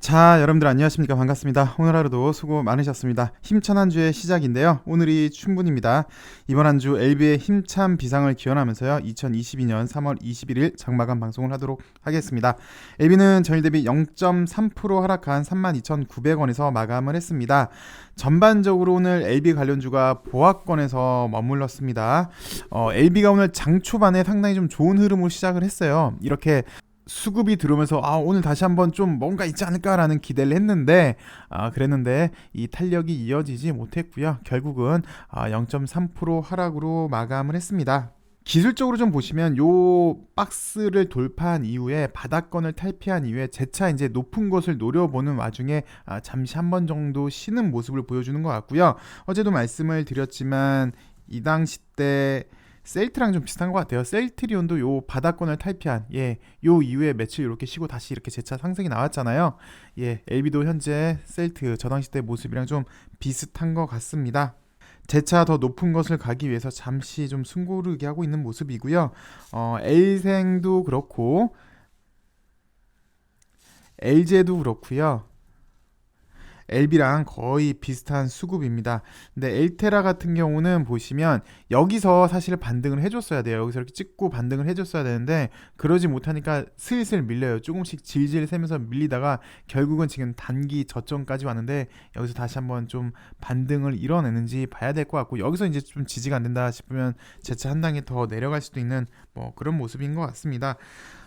자, 여러분들 안녕하십니까? 반갑습니다. 오늘 하루도 수고 많으셨습니다. 힘찬 한 주의 시작인데요. 오늘이 춘분입니다. 이번 한 주 LB의 힘찬 비상을 기원하면서요. 2022년 3월 21일 장마감 방송을 하도록 하겠습니다. LB는 전일 대비 0.3% 하락한 32,900원에서 마감을 했습니다. 전반적으로 오늘 LB 관련주가 보합권에서 머물렀습니다. LB가 오늘 장 초반에 상당히 좀 좋은 흐름으로 시작을 했어요. 이렇게 수급이 들어오면서 오늘 다시 한번 좀 뭔가 있지 않을까라는 기대를 했는데 그랬는데 이 탄력이 이어지지 못했고요. 결국은 0.3% 하락으로 마감을 했습니다. 기술적으로 좀 보시면 요 박스를 돌파한 이후에 바닥권을 탈피한 이후에 재차 이제 높은 것을 노려보는 와중에 잠시 한 번 정도 쉬는 모습을 보여주는 것 같고요. 어제도 말씀을 드렸지만 이 당시 때 셀트랑 좀 비슷한 것 같아요. 셀트리온도 요 바닥권을 탈피한 요 이후에 며칠 이렇게 쉬고 다시 이렇게 재차 상승이 나왔잖아요. LB도 현재 셀트 저 당시 때 모습이랑 좀 비슷한 것 같습니다. 재차 더 높은 것을 가기 위해서 잠시 좀 숨고르게 하고 있는 모습이고요. L생도 그렇고 LG도 그렇고요. LB랑 거의 비슷한 수급입니다. 근데 엘테라 같은 경우는 보시면 여기서 사실 반등을 해줬어야 돼요. 여기서 이렇게 찍고 반등을 해줬어야 되는데 그러지 못하니까 슬슬 밀려요. 조금씩 질질 세면서 밀리다가 결국은 지금 단기 저점까지 왔는데 여기서 다시 한번 좀 반등을 이뤄내는지 봐야 될 것 같고, 여기서 이제 좀 지지가 안 된다 싶으면 재차 한 단계 더 내려갈 수도 있는 뭐 그런 모습인 것 같습니다.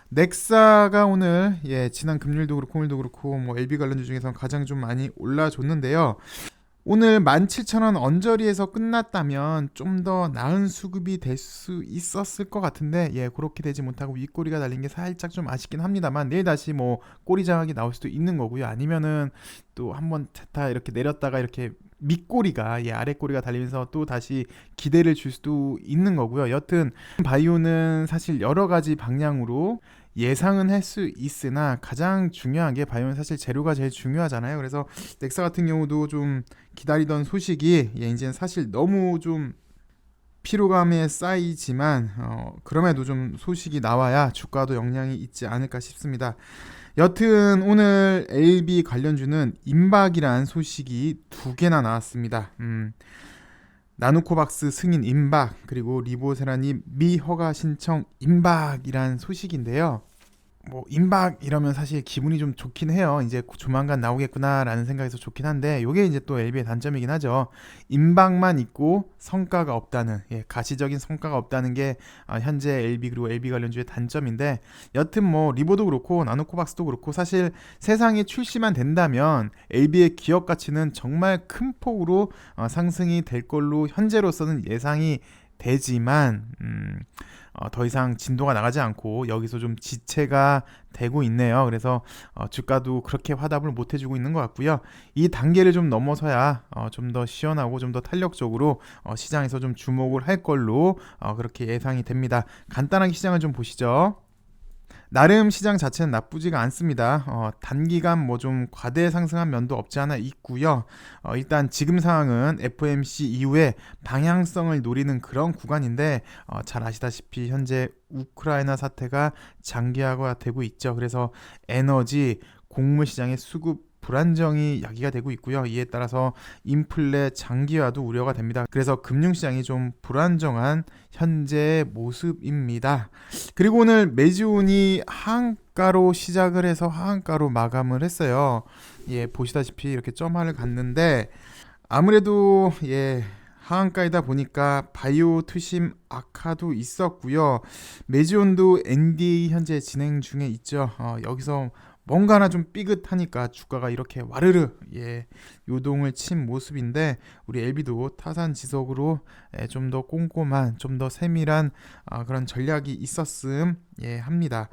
넥사가 오늘 지난 금요일도 그렇고 오늘도 그렇고 뭐 LB 관련주 중에서 가장 좀 많이 올라줬는데요. 오늘 17,000원 언저리에서 끝났다면 좀 더 나은 수급이 될 수 있었을 것 같은데 그렇게 되지 못하고 윗꼬리가 달린 게 살짝 좀 아쉽긴 합니다만 내일 다시 뭐 꼬리 장악이 나올 수도 있는 거고요. 아니면은 또 한번 타 이렇게 내렸다가 이렇게 밑꼬리가 아랫꼬리가 달리면서 또 다시 기대를 줄 수도 있는 거고요. 여튼 바이오는 사실 여러 가지 방향으로 예상은 할 수 있으나 가장 중요한 게 바이오는 사실 재료가 제일 중요하잖아요. 그래서 넥사 같은 경우도 좀 기다리던 소식이 이제는 사실 너무 좀 피로감에 쌓이지만 그럼에도 좀 소식이 나와야 주가도 영향이 있지 않을까 싶습니다. 여튼 오늘 LB 관련주는 임박이란 소식이 두 개나 나왔습니다. 나누코박스 승인 임박, 그리고 리보세라님 미허가 신청 임박이란 소식인데요. 뭐 임박 이러면 사실 기분이 좀 좋긴 해요. 이제 조만간 나오겠구나라는 생각에서 좋긴 한데, 요게 이제 또 LB의 단점이긴 하죠. 임박만 있고 성과가 없다는, 가시적인 성과가 없다는 게 현재 LB 그리고 LB 관련주의 단점인데, 여튼 뭐 리보도 그렇고 나노코박스도 그렇고 사실 세상에 출시만 된다면 LB의 기업 가치는 정말 큰 폭으로 상승이 될 걸로 현재로서는 예상이 되지만 더 이상 진도가 나가지 않고 여기서 좀 지체가 되고 있네요. 그래서 주가도 그렇게 화답을 못 해주고 있는 것 같고요. 이 단계를 좀 넘어서야 좀 더 시원하고 좀 더 탄력적으로 시장에서 좀 주목을 할 걸로 그렇게 예상이 됩니다. 간단하게 시장을 좀 보시죠. 나름 시장 자체는 나쁘지가 않습니다. 단기간 뭐 좀 과대 상승한 면도 없지 않아 있고요. 일단 지금 상황은 FOMC 이후에 방향성을 노리는 그런 구간인데 잘 아시다시피 현재 우크라이나 사태가 장기화가 되고 있죠. 그래서 에너지, 곡물 시장의 수급 불안정이 야기가 되고 있고요. 이에 따라서 인플레 장기화도 우려가 됩니다. 그래서 금융시장이 좀 불안정한 현재 모습입니다. 그리고 오늘 메지온이 하한가로 시작을 해서 하한가로 마감을 했어요. 보시다시피 이렇게 점화를 갔는데 아무래도 하한가이다 보니까 바이오 투심 악화도 있었고요. 메지온도 NDA 현재 진행 중에 있죠. 여기서 뭔가 하나 좀 삐긋하니까 주가가 이렇게 와르르 요동을 친 모습인데, 우리 LB도 타산 지속으로 좀 더 꼼꼼한, 좀 더 세밀한 그런 전략이 있었음 합니다.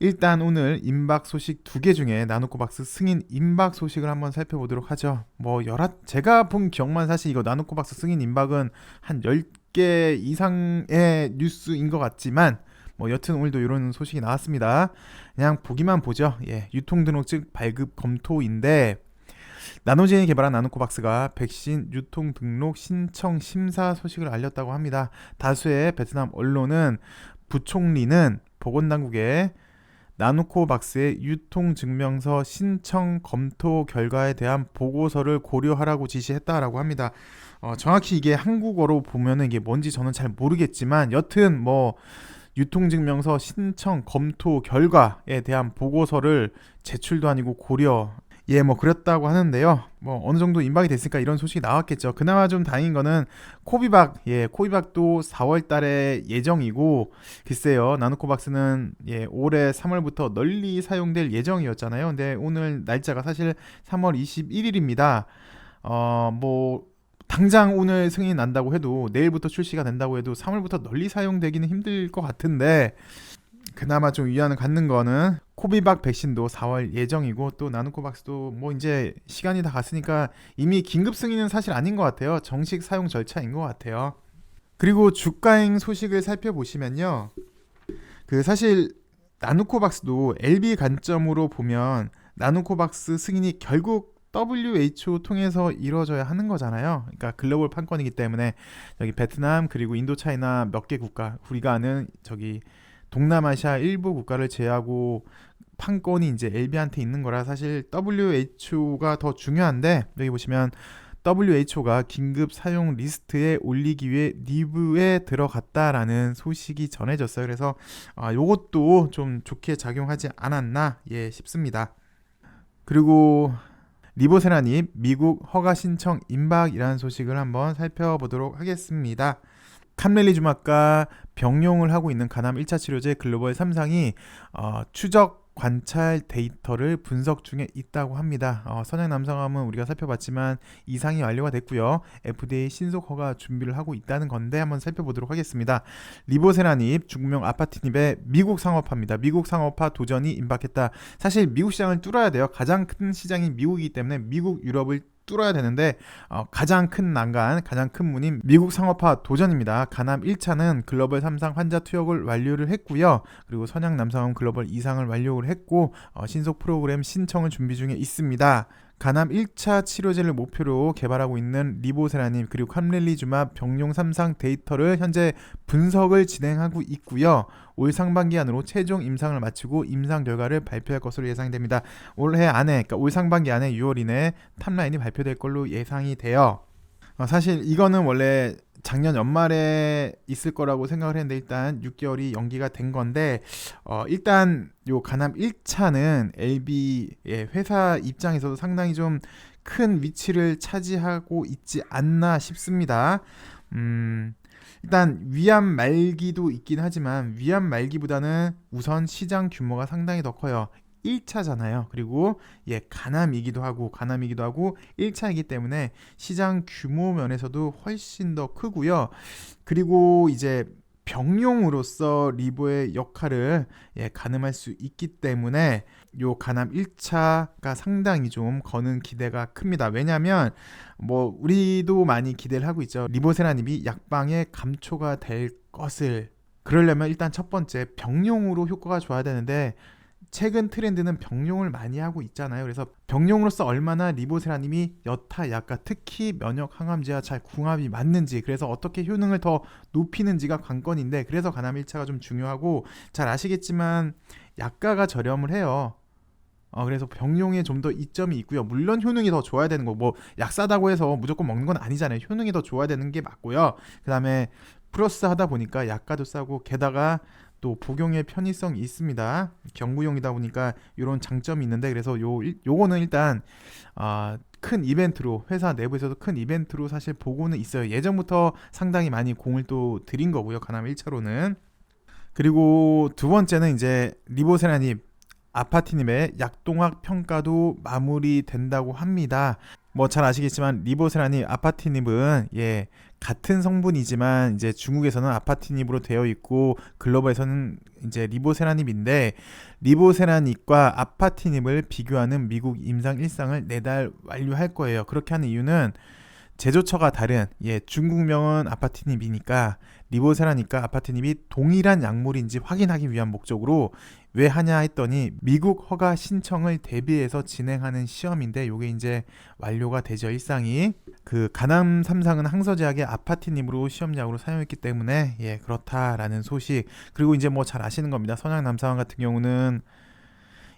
일단 오늘 임박 소식 두 개 중에 나노코박스 승인 임박 소식을 한번 살펴보도록 하죠. 뭐 제가 본 기억만 사실 이거 나노코박스 승인 임박은 한 10개 이상의 뉴스인 것 같지만 뭐 여튼 오늘도 이런 소식이 나왔습니다. 그냥 보기만 보죠. 유통등록증 발급 검토인데 나노젠이 개발한 나노코박스가 백신 유통등록 신청 심사 소식을 알렸다고 합니다. 다수의 베트남 언론은 부총리는 보건당국에 나노코박스의 유통증명서 신청 검토 결과에 대한 보고서를 고려하라고 지시했다라고 합니다. 정확히 이게 한국어로 보면은 이게 뭔지 저는 잘 모르겠지만 여튼 뭐 유통증명서 신청 검토 결과에 대한 보고서를 제출도 아니고 고려, 뭐 그랬다고 하는데요. 뭐 어느 정도 임박이 됐으니까 이런 소식이 나왔겠죠. 그나마 좀 다행인 거는 코비박, 코비박도 4월 달에 예정이고, 글쎄요, 나노코박스는 올해 3월부터 널리 사용될 예정이었잖아요. 근데 오늘 날짜가 사실 3월 21일입니다. 뭐 당장 오늘 승인이 난다고 해도, 내일부터 출시가 된다고 해도 3월부터 널리 사용되기는 힘들 것 같은데, 그나마 좀 위안을 갖는 거는 코비박 백신도 4월 예정이고, 또 나노코박스도 뭐 이제 시간이 다 갔으니까 이미 긴급 승인은 사실 아닌 것 같아요. 정식 사용 절차인 것 같아요. 그리고 주가행 소식을 살펴보시면요, 그 사실 나노코박스도 LB 관점으로 보면 나노코박스 승인이 결국 WHO 통해서 이루어져야 하는 거잖아요. 그러니까 글로벌 판권이기 때문에 여기 베트남 그리고 인도차이나 몇 개 국가, 우리가 아는 저기 동남아시아 일부 국가를 제외하고 판권이 이제 LB한테 있는 거라 사실 WHO가 더 중요한데, 여기 보시면 WHO가 긴급 사용 리스트에 올리기 위해 리뷰에 들어갔다라는 소식이 전해졌어요. 그래서 요것도 좀 좋게 작용하지 않았나 싶습니다. 그리고 리보세라님 미국 허가 신청 임박이라는 소식을 한번 살펴보도록 하겠습니다. 캄렐리주막과 병용을 하고 있는 간암 1차 치료제 글로벌 3상이 추적 관찰 데이터를 분석 중에 있다고 합니다. 선양 남성암은 우리가 살펴봤지만 이상이 완료가 됐고요. FDA 신속 허가 준비를 하고 있다는 건데 한번 살펴보도록 하겠습니다. 리보세라닙, 중국명 아파티닙의 미국 상업화입니다. 미국 상업화 도전이 임박했다. 사실 미국 시장을 뚫어야 돼요. 가장 큰 시장이 미국이기 때문에 미국, 유럽을 뚫어야 되는데 가장 큰 난간, 가장 큰 문인 미국 상업화 도전입니다. 간암 1차는 글로벌 3상 환자 투약을 완료를 했고요. 그리고 선양 남성암 글로벌 2상을 완료를 했고 신속 프로그램 신청을 준비 중에 있습니다. 간암 1차 치료제를 목표로 개발하고 있는 리보세라님 그리고 캄렐리주막 병용 3상 데이터를 현재 분석을 진행하고 있고요. 올 상반기 안으로 최종 임상을 마치고 임상 결과를 발표할 것으로 예상됩니다. 올해 안에, 그러니까 올 상반기 안에 6월 이내에 탑라인이 발표될 걸로 예상이 돼요. 사실 이거는 원래 작년 연말에 있을 거라고 생각을 했는데 일단 6개월이 연기가 된 건데, 일단 요 간암 1차는 LB의 회사 입장에서도 상당히 좀 큰 위치를 차지하고 있지 않나 싶습니다. 일단 위암 말기도 있긴 하지만 위암 말기보다는 우선 시장 규모가 상당히 더 커요. 1차잖아요. 그리고 간암이기도 하고 1차이기 때문에 시장 규모 면에서도 훨씬 더 크고요. 그리고 이제 병용으로서 리보의 역할을 가늠할 수 있기 때문에 요 간암 1차가 상당히 좀 거는 기대가 큽니다. 왜냐하면 뭐 우리도 많이 기대를 하고 있죠. 리보세라닙이 약방의 감초가 될 것을. 그러려면 일단 첫 번째 병용으로 효과가 좋아야 되는데 최근 트렌드는 병용을 많이 하고 있잖아요. 그래서 병용으로서 얼마나 리보세라님이 여타 약과 특히 면역 항암제와 잘 궁합이 맞는지, 그래서 어떻게 효능을 더 높이는지가 관건인데, 그래서 간암 1차가 좀 중요하고, 잘 아시겠지만 약가가 저렴을 해요. 그래서 병용에 좀 더 이점이 있고요. 물론 효능이 더 좋아야 되는 거, 뭐 약 싸다고 해서 무조건 먹는 건 아니잖아요. 효능이 더 좋아야 되는 게 맞고요. 그 다음에 플러스 하다 보니까 약가도 싸고, 게다가 또 복용의 편의성이 있습니다. 경구용이다 보니까 이런 장점이 있는데, 그래서 요거는 일단 큰 이벤트로, 회사 내부에서도 큰 이벤트로 사실 보고는 있어요. 예전부터 상당히 많이 공을 또 들인 거고요. 간암 1차로는. 그리고 두 번째는 이제 리보세라닙, 아파티닙의 약동학 평가도 마무리된다고 합니다. 뭐 잘 아시겠지만 리보세라닙, 아파티닙은 같은 성분이지만 이제 중국에서는 아파티닙으로 되어 있고 글로벌에서는 이제 리보세라닙인데, 리보세라닙과 아파티닙을 비교하는 미국 임상 1상을 내달 완료할 거예요. 그렇게 하는 이유는 제조처가 다른 중국명은 아파티닙이니까 리보세라닙과 아파티닙이 동일한 약물인지 확인하기 위한 목적으로. 왜 하냐 했더니 미국 허가 신청을 대비해서 진행하는 시험인데, 요게 이제 완료가 되죠. 1상이 그 간암 3상은 항서제약의 아파티닙으로 시험약으로 사용했기 때문에 그렇다라는 소식. 그리고 이제 뭐 잘 아시는 겁니다. 선양 남성암 같은 경우는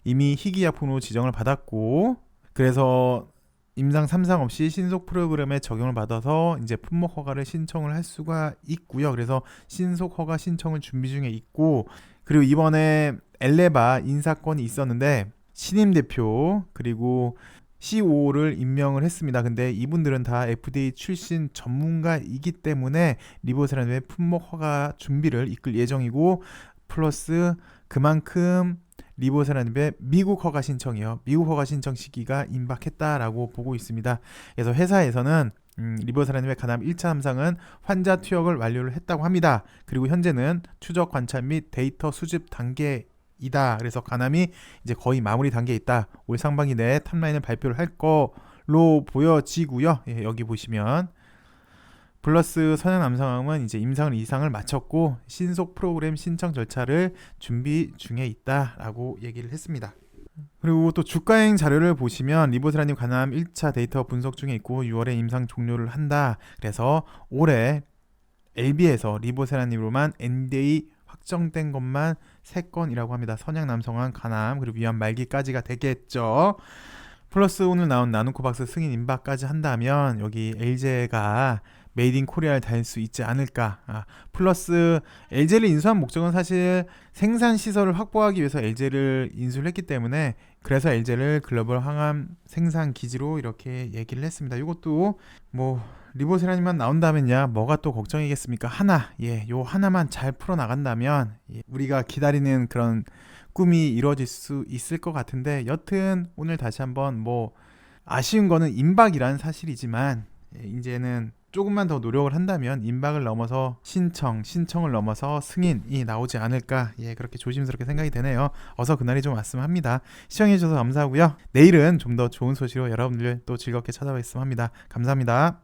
이미 희귀약품으로 지정을 받았고, 그래서 임상 3상 없이 신속 프로그램에 적용을 받아서 이제 품목 허가를 신청을 할 수가 있고요. 그래서 신속 허가 신청을 준비 중에 있고, 그리고 이번에 엘레바 인사건이 있었는데 신임 대표 그리고 COO를 임명을 했습니다. 근데 이분들은 다 FDA 출신 전문가이기 때문에 리보세라님의 품목 허가 준비를 이끌 예정이고, 플러스 그만큼 리보세라님의 미국 허가 신청이요. 미국 허가 신청 시기가 임박했다라고 보고 있습니다. 그래서 회사에서는 리보세라님의 가남 1차 함상은 환자 투약을 완료를 했다고 합니다. 그리고 현재는 추적 관찰 및 데이터 수집 단계이다. 그래서 가남이 이제 거의 마무리 단계에 있다. 올 상반기 내에 탑라인을 발표를 할 거로 보여지고요. 예, 여기 보시면 플러스 선양 남성함은 이제 임상을 이상을 마쳤고 신속 프로그램 신청 절차를 준비 중에 있다라고 얘기를 했습니다. 그리고 또 주가행 자료를 보시면 리보세라님 가남 1차 데이터 분석 중에 있고 6월에 임상 종료를 한다. 그래서 올해 LB에서 리보세라님으로만 NDA 확정된 것만 3건이라고 합니다. 선양 남성함 가남 그리고 위암 말기까지가 되겠죠. 플러스 오늘 나온 나누코박스 승인 임박까지 한다면 여기 LG가 메이드 인 코리아를 달 수 있지 않을까. 플러스 LG를 인수한 목적은 사실 생산 시설을 확보하기 위해서 LG를 인수를 했기 때문에, 그래서 LG를 글로벌 항암 생산 기지로 이렇게 얘기를 했습니다. 이것도 뭐 리보세라님만 나온다면야 뭐가 또 걱정이겠습니까? 요 하나만 잘 풀어 나간다면 우리가 기다리는 그런 꿈이 이루어질 수 있을 것 같은데, 여튼 오늘 다시 한번 뭐 아쉬운 거는 임박이란 사실이지만 이제는 조금만 더 노력을 한다면 임박을 넘어서 신청을 넘어서 승인이 나오지 않을까, 그렇게 조심스럽게 생각이 되네요. 어서 그날이 좀 왔으면 합니다. 시청해주셔서 감사하고요. 내일은 좀 더 좋은 소식으로 여러분들 또 즐겁게 찾아뵙겠습니다. 감사합니다.